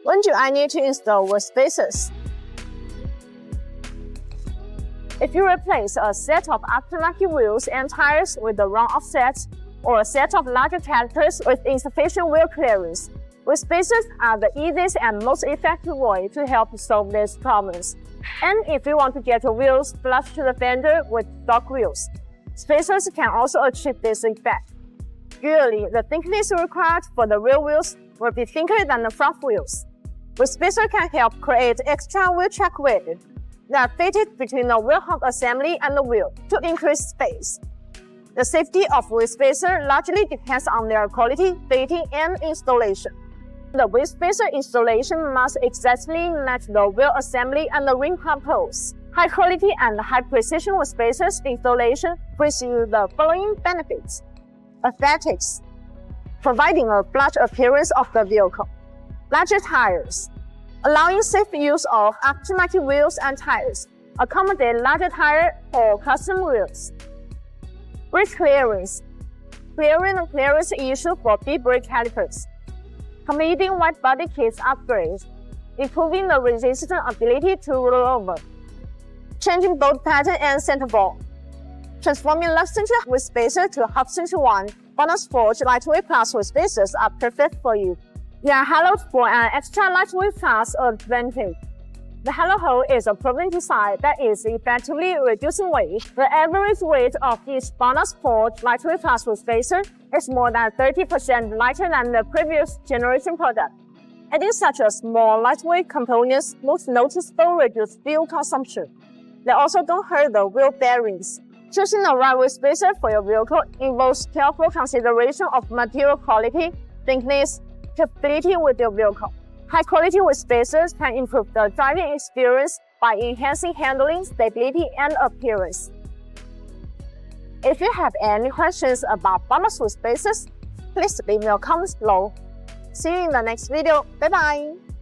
When do I need to install wheel spacers? If you replace a set of aftermarket wheels and tires with the wrong offset, or a set of larger calipers with insufficient wheel clearance, wheel spacers are the easiest and most effective way to help solve these problems. And if you want to get your wheels flush to the fender with stock wheels, spacers can also achieve this effect. Usually, the thickness required for the rear wheels will be thicker than the front wheels. Wheel spacer can help create extra wheel track width that are fitted between the wheel hub assembly and the wheel to increase space. The safety of wheel spacer largely depends on their quality, fitting, and installation. The wheel spacer installation must exactly match the wheel assembly and the rim hub holes. High quality and high precision wheel spacers installation brings you the following benefits. Aesthetics, providing a flush appearance of the vehicle. Larger tires, allowing safe use of aftermarket wheels and tires. Accommodate larger tire or custom wheels. Brake clearance, clearing the clearance issue for big brake calipers. Completing wide body kits upgrades, improving the resistant ability to roll over. Changing bolt pattern and center ball. Transforming left-centric wheel spacer to Hub-Centric one, BONOSS lightweight class wheel spacers are perfect for you. They are hollowed for an extra lightweight class advantage. The hollow hole is a proven design that is effectively reducing weight. The average weight of each BONOSS lightweight class wheel spacer is more than 30% lighter than the previous generation product. Adding such a small lightweight components most noticeable reduce fuel consumption. They also don't hurt the wheel bearings. Choosing the right wheel spacer for your vehicle involves careful consideration of material quality, thickness, compatibility with your vehicle. High-quality wheel spacers can improve the driving experience by enhancing handling, stability, and appearance. If you have any questions about BONOSS wheel spacers, please leave your comments below. See you in the next video. Bye-bye!